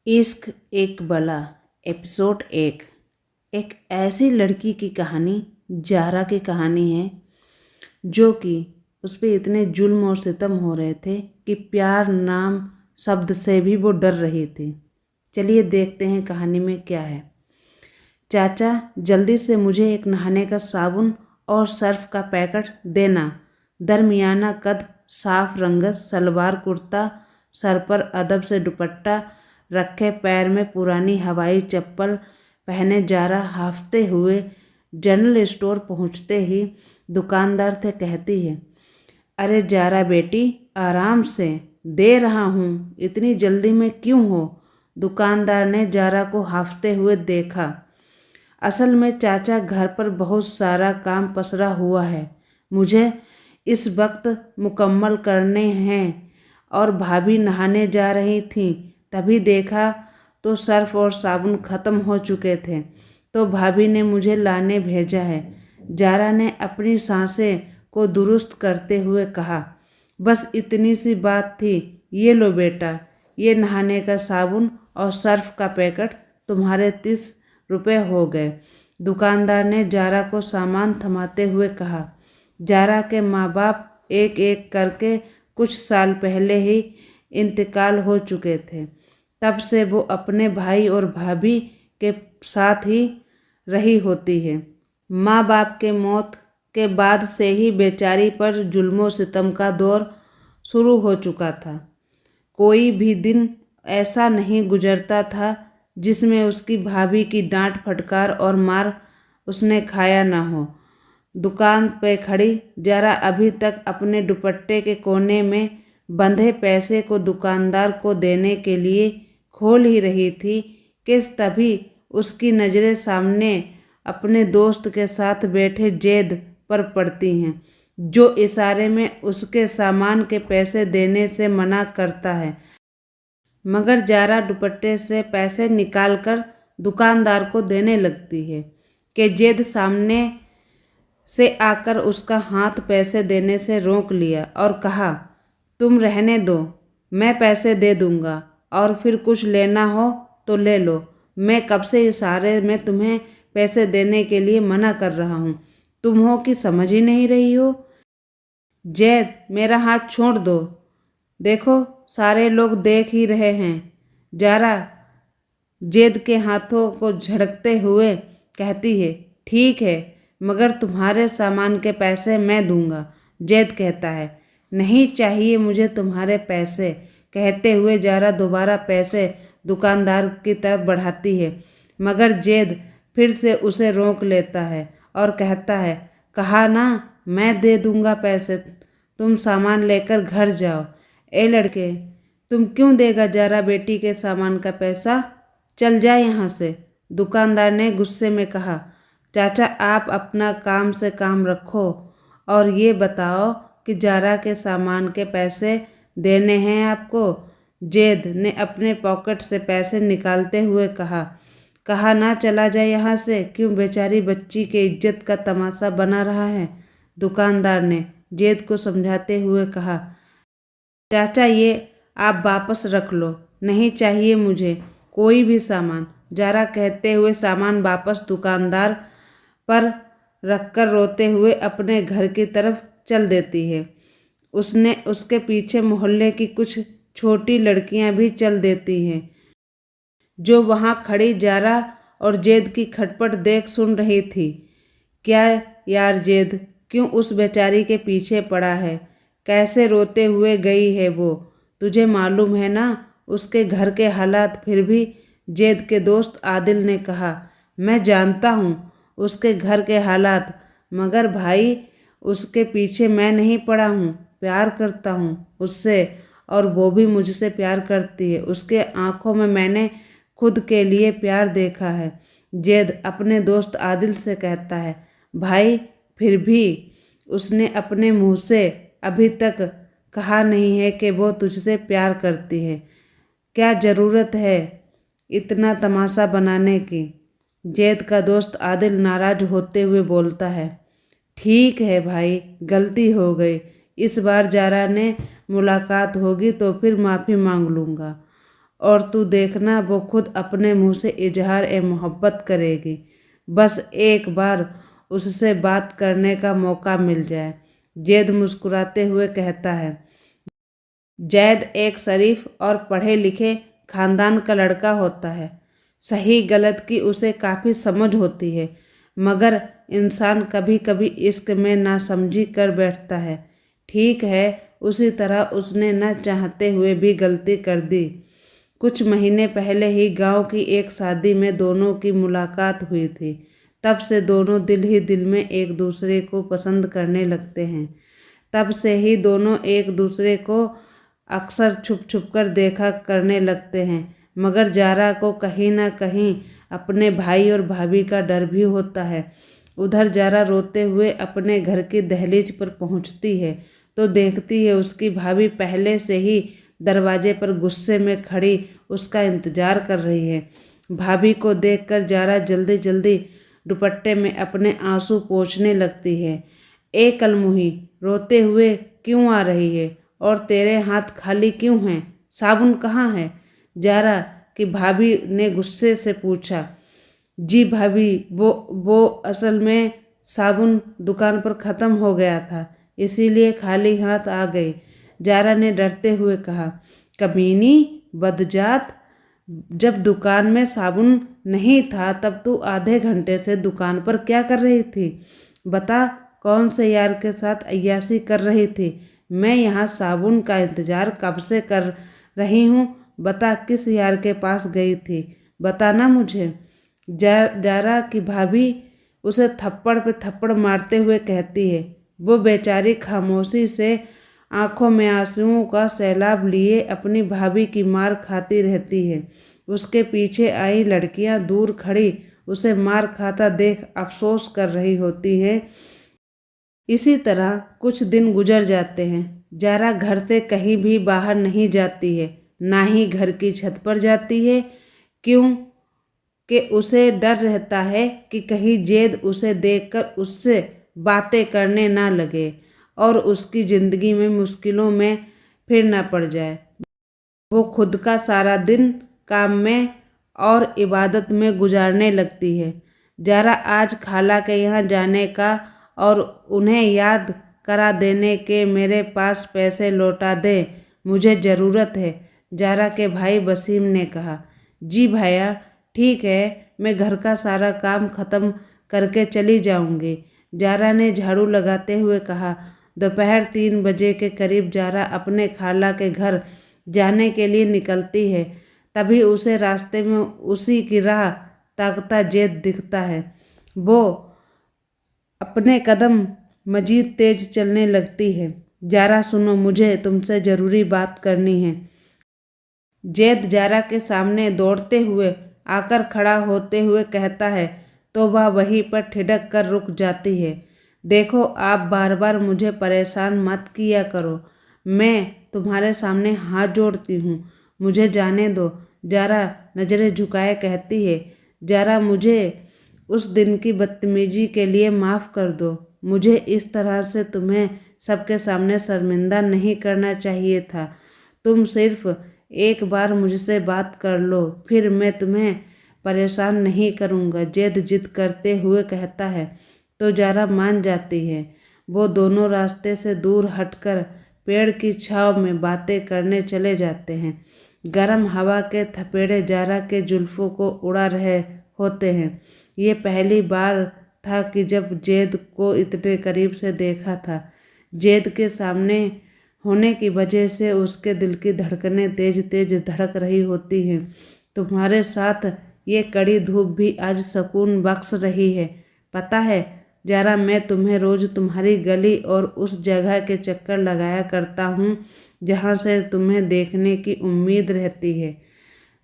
इश्क एक बला एपिसोड 1। एक ऐसी लड़की की कहानी जारा की कहानी है जो कि उस पर इतने जुल्म और सितम हो रहे थे कि प्यार नाम शब्द से भी वो डर रही थी। चलिए देखते हैं कहानी में क्या है। चाचा, जल्दी से मुझे एक नहाने का साबुन और सर्फ का पैकेट देना। दरमियाना कद, साफ रंगत सलवार कुर्ता, सर पर अदब से दुपट्टा रखे, पैर में पुरानी हवाई चप्पल पहने जारा हांफते हुए जनरल स्टोर पहुंचते ही दुकानदार से कहती है, अरे जारा बेटी, आराम से, दे रहा हूँ, इतनी जल्दी में क्यों हो? दुकानदार ने जारा को हांफते हुए देखा। असल में चाचा, घर पर बहुत सारा काम पसरा हुआ है, मुझे इस वक्त मुकम्मल करने हैं। और भाभी नहाने जा रही थी, तभी देखा तो सर्फ और साबुन ख़त्म हो चुके थे, तो भाभी ने मुझे लाने भेजा है। जारा ने अपनी सांसें को दुरुस्त करते हुए कहा, बस इतनी सी बात थी। ये लो बेटा, ये नहाने का साबुन और सर्फ का पैकेट तुम्हारे 30 रुपये हो गए। दुकानदार ने जारा को सामान थमाते हुए कहा। जारा के माँ बाप एक एक करके कुछ साल पहले ही इंतकाल हो चुके थे। तब से वो अपने भाई और भाभी के साथ ही रही होती है। माँ बाप के मौत के बाद से ही बेचारी पर जुल्मों सितम का दौर शुरू हो चुका था। कोई भी दिन ऐसा नहीं गुजरता था जिसमें उसकी भाभी की डांट फटकार और मार उसने खाया ना हो। दुकान पे खड़ी जारा अभी तक अपने दुपट्टे के कोने में बंधे पैसे को दुकानदार को देने के लिए खोल ही रही थी कि तभी उसकी नज़रें सामने अपने दोस्त के साथ बैठे जैद पर पड़ती हैं, जो इशारे में उसके सामान के पैसे देने से मना करता है। मगर जारा दुपट्टे से पैसे निकालकर दुकानदार को देने लगती है कि जैद सामने से आकर उसका हाथ पैसे देने से रोक लिया और कहा, तुम रहने दो, मैं पैसे दे दूंगा, और फिर कुछ लेना हो तो ले लो। मैं कब से इशारे में तुम्हें पैसे देने के लिए मना कर रहा हूँ, तुम हो कि समझ ही नहीं रही हो? जैद, मेरा हाथ छोड़ दो, देखो सारे लोग देख ही रहे हैं। जारा जैद के हाथों को झड़कते हुए कहती है, ठीक है, मगर तुम्हारे सामान के पैसे मैं दूंगा। जैद कहता है, नहीं चाहिए मुझे तुम्हारे पैसे। कहते हुए जारा दोबारा पैसे दुकानदार की तरफ बढ़ाती है, मगर जैद फिर से उसे रोक लेता है और कहता है, कहा ना, मैं दे दूंगा पैसे, तुम सामान लेकर घर जाओ। ए लड़के, तुम क्यों देगा जारा बेटी के सामान का पैसा? चल जा यहाँ से। दुकानदार ने गुस्से में कहा। चाचा, आप अपना काम से काम रखो और ये बताओ कि जारा के सामान के पैसे देने हैं आपको? जैद ने अपने पॉकेट से पैसे निकालते हुए कहा। कहा ना, चला जाए यहाँ से, क्यों बेचारी बच्ची के इज्जत का तमाशा बना रहा है? दुकानदार ने जैद को समझाते हुए कहा। चाचा, ये आप वापस रख लो, नहीं चाहिए मुझे कोई भी सामान। जारा कहते हुए सामान वापस दुकानदार पर रखकर रोते हुए अपने घर की तरफ चल देती है। उसने उसके पीछे मोहल्ले की कुछ छोटी लड़कियां भी चल देती हैं, जो वहां खड़ी जारा और जैद की खटपट देख सुन रही थी। क्या यार जैद, क्यों उस बेचारी के पीछे पड़ा है? कैसे रोते हुए गई है वो, तुझे मालूम है ना उसके घर के हालात? फिर भी जैद के दोस्त आदिल ने कहा, मैं जानता हूँ उसके घर के हालात, मगर भाई, उसके पीछे मैं नहीं पड़ा हूँ, प्यार करता हूँ उससे, और वो भी मुझसे प्यार करती है। उसके आंखों में मैंने खुद के लिए प्यार देखा है। जैद अपने दोस्त आदिल से कहता है, भाई, फिर भी उसने अपने मुंह से अभी तक कहा नहीं है कि वो तुझसे प्यार करती है। क्या ज़रूरत है इतना तमाशा बनाने की? जैद का दोस्त आदिल नाराज होते हुए बोलता है, ठीक है भाई, गलती हो गई, इस बार जारा ने मुलाकात होगी तो फिर माफ़ी मांग लूँगा। और तू देखना वो खुद अपने मुंह से इजहार ए मोहब्बत करेगी। बस एक बार उससे बात करने का मौका मिल जाए। जैद मुस्कुराते हुए कहता है। जैद एक शरीफ और पढ़े लिखे खानदान का लड़का होता है। सही गलत की उसे काफ़ी समझ होती है, मगर इंसान कभी कभी इश्क में नासमझी कर बैठता है। ठीक है, उसी तरह उसने न चाहते हुए भी गलती कर दी। कुछ महीने पहले ही गांव की एक शादी में दोनों की मुलाकात हुई थी। तब से दोनों दिल ही दिल में एक दूसरे को पसंद करने लगते हैं। तब से ही दोनों एक दूसरे को अक्सर छुप छुप कर देखा करने लगते हैं, मगर जारा को कहीं ना कहीं अपने भाई और भाभी का डर भी होता है। उधर जारा रोते हुए अपने घर की दहलीज पर पहुंचती है तो देखती है उसकी भाभी पहले से ही दरवाजे पर गुस्से में खड़ी उसका इंतजार कर रही है। भाभी को देखकर जारा जल्दी जल्दी दुपट्टे में अपने आंसू पोंछने लगती है। ए कलमुही, रोते हुए क्यों आ रही है और तेरे हाथ खाली क्यों हैं? साबुन कहाँ है? जारा की भाभी ने गुस्से से पूछा। जी भाभी, वो असल में साबुन दुकान पर ख़त्म हो गया था, इसीलिए खाली हाथ आ गई, जारा ने डरते हुए कहा। कमीनी, बदजात, जब दुकान में साबुन नहीं था तब तू आधे घंटे से दुकान पर क्या कर रही थी? बता, कौन से यार के साथ अय्याशी कर रही थी? मैं यहाँ साबुन का इंतज़ार कब से कर रही हूँ। बता, किस यार के पास गई थी? बताना मुझे। जारा की भाभी उसे थप्पड़ पे थप्पड़ मारते हुए कहती है। वो बेचारी खामोशी से आंखों में आंसुओं का सैलाब लिए अपनी भाभी की मार खाती रहती है। उसके पीछे आई लड़कियां दूर खड़ी उसे मार खाता देख अफसोस कर रही होती है। इसी तरह कुछ दिन गुजर जाते हैं। जारा घर से कहीं भी बाहर नहीं जाती है, ना ही घर की छत पर जाती है। क्यों कि उसे डर रहता है कि कहीं जैद उसे देखकर उससे बातें करने ना लगे और उसकी ज़िंदगी में मुश्किलों में फिर ना पड़ जाए। वो खुद का सारा दिन काम में और इबादत में गुजारने लगती है। जारा आज खाला के यहाँ जाने का और उन्हें याद करा देने के मेरे पास पैसे लौटा दे, मुझे ज़रूरत है, जारा के भाई वसीम ने कहा। जी भैया, ठीक है, मैं घर का सारा काम ख़त्म करके चली जाऊंगी, जारा ने झाड़ू लगाते हुए कहा। दोपहर 3 बजे के करीब जारा अपने खाला के घर जाने के लिए निकलती है। तभी उसे रास्ते में उसी की राह ताकता जैद दिखता है। वो अपने कदम मजीद तेज चलने लगती है। जारा सुनो, मुझे तुमसे ज़रूरी बात करनी है। जैद जारा के सामने दौड़ते हुए आकर खड़ा होते हुए कहता है तो वह वहीं पर ठिठक कर रुक जाती है। देखो, आप बार बार मुझे परेशान मत किया करो, मैं तुम्हारे सामने हाथ जोड़ती हूँ, मुझे जाने दो, जारा नज़रें झुकाए कहती है। जारा, मुझे उस दिन की बदतमीजी के लिए माफ़ कर दो, मुझे इस तरह से तुम्हें सबके सामने शर्मिंदा नहीं करना चाहिए था। तुम सिर्फ एक बार मुझसे बात कर लो, फिर मैं तुम्हें परेशान नहीं करूँगा, जैद जिद करते हुए कहता है। तो जारा मान जाती है। वो दोनों रास्ते से दूर हटकर पेड़ की छांव में बातें करने चले जाते हैं। गर्म हवा के थपेड़े जारा के जुल्फों को उड़ा रहे होते हैं। ये पहली बार था कि जब जैद को इतने करीब से देखा था। जैद के सामने होने की वजह से उसके दिल की धड़कनें तेज तेज धड़क रही होती हैं। तुम्हारे साथ ये कड़ी धूप भी आज सुकून बख्श रही है। पता है जारा, मैं तुम्हें रोज़ तुम्हारी गली और उस जगह के चक्कर लगाया करता हूँ जहाँ से तुम्हें देखने की उम्मीद रहती है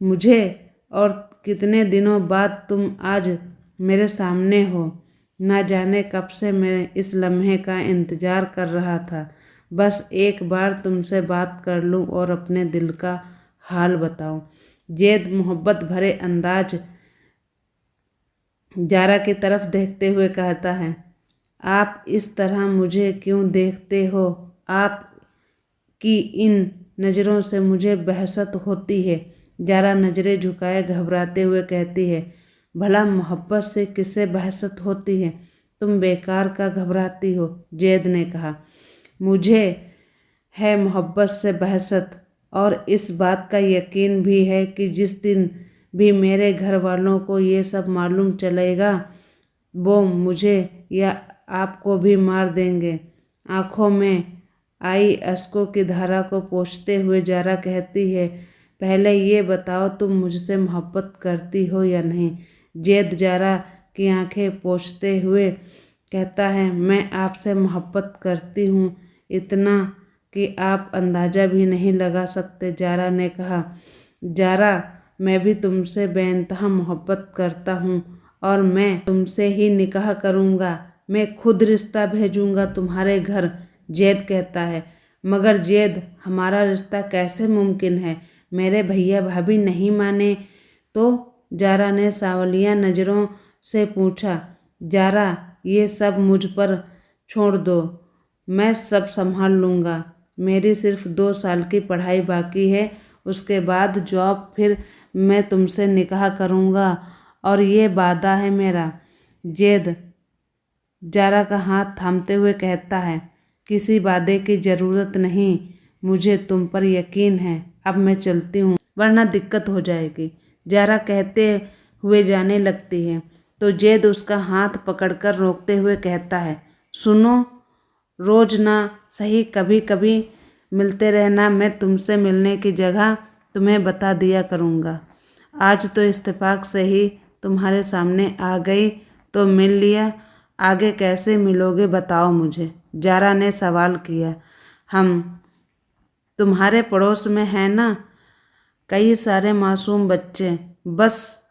मुझे, और कितने दिनों बाद तुम आज मेरे सामने हो। ना जाने कब से मैं इस लम्हे का इंतज़ार कर रहा था, बस एक बार तुमसे बात कर लूं और अपने दिल का हाल बताऊं। जैद मोहब्बत भरे अंदाज जारा की तरफ देखते हुए कहता है। आप इस तरह मुझे क्यों देखते हो? आप की इन नज़रों से मुझे बहशत होती है। जारा नजरें झुकाए घबराते हुए कहती है, भला मोहब्बत से किससे बहसत होती है, तुम बेकार का घबराती हो। जैद ने कहा, मुझे है मोहब्बत से बहसत, और इस बात का यकीन भी है कि जिस दिन भी मेरे घर वालों को ये सब मालूम चलेगा वो मुझे या आपको भी मार देंगे। आंखों में आई अश्कों की धारा को पोंछते हुए जारा कहती है, पहले ये बताओ तुम मुझसे मोहब्बत करती हो या नहीं। जैद जारा की आंखें पोंछते हुए कहता है, मैं आपसे मोहब्बत करती हूँ, इतना कि आप अंदाज़ा भी नहीं लगा सकते। जारा ने कहा, जारा मैं भी तुमसे बेइंतहा मोहब्बत करता हूँ और मैं तुमसे ही निकाह करूँगा। मैं खुद रिश्ता भेजूँगा तुम्हारे घर। जैद कहता है, मगर जैद हमारा रिश्ता कैसे मुमकिन है, मेरे भैया भाभी नहीं माने तो? जारा ने सावलिया नज़रों से पूछा। जारा ये सब मुझ पर छोड़ दो, मैं सब संभाल लूँगा। मेरी सिर्फ 2 साल की पढ़ाई बाकी है, उसके बाद जॉब, फिर मैं तुमसे निकाह करूँगा और ये वादा है मेरा। जैद जारा का हाथ थामते हुए कहता है, किसी वादे की ज़रूरत नहीं, मुझे तुम पर यकीन है। अब मैं चलती हूँ वरना दिक्कत हो जाएगी। जारा कहते हुए जाने लगती है तो जैद उसका हाथ पकड़कर रोकते हुए कहता है, सुनो, रोज़ ना सही कभी कभी मिलते रहना, मैं तुमसे मिलने की जगह तुम्हें बता दिया करूँगा। आज तो इत्तेफाक से ही तुम्हारे सामने आ गई तो मिल लिया, आगे कैसे मिलोगे बताओ मुझे। जारा ने सवाल किया, हम तुम्हारे पड़ोस में हैं ना, कई सारे मासूम बच्चे, बस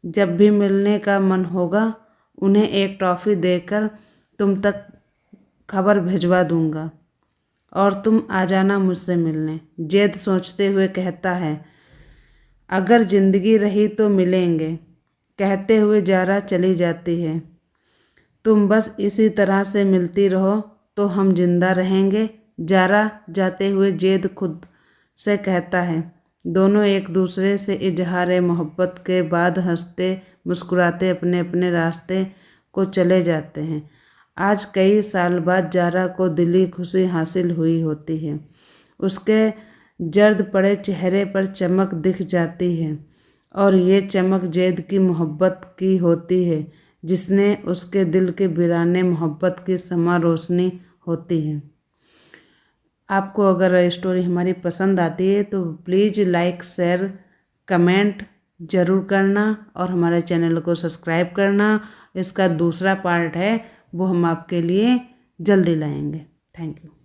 जब भी मिलने का मन होगा उन्हें एक टॉफ़ी देकर तुम तक खबर भिजवा दूंगा और तुम आ जाना मुझसे मिलने। जैद सोचते हुए कहता है, अगर जिंदगी रही तो मिलेंगे। कहते हुए जारा चली जाती है। तुम बस इसी तरह से मिलती रहो तो हम जिंदा रहेंगे। जारा जाते हुए जैद खुद से कहता है। दोनों एक दूसरे से इजहार मोहब्बत के बाद हंसते मुस्कुराते अपने अपने रास्ते को चले जाते हैं। आज कई साल बाद जारा को दिली खुशी हासिल हुई होती है। उसके जर्द पड़े चेहरे पर चमक दिख जाती है और ये चमक जैद की मोहब्बत की होती है, जिसने उसके दिल के वीराने मोहब्बत की समा रोशनी होती है। आपको अगर स्टोरी हमारी पसंद आती है तो प्लीज़ लाइक, शेयर, कमेंट ज़रूर करना और हमारे चैनल को सब्सक्राइब करना। इसका दूसरा पार्ट है वो हम आपके लिए जल्दी लाएंगे। Thank you.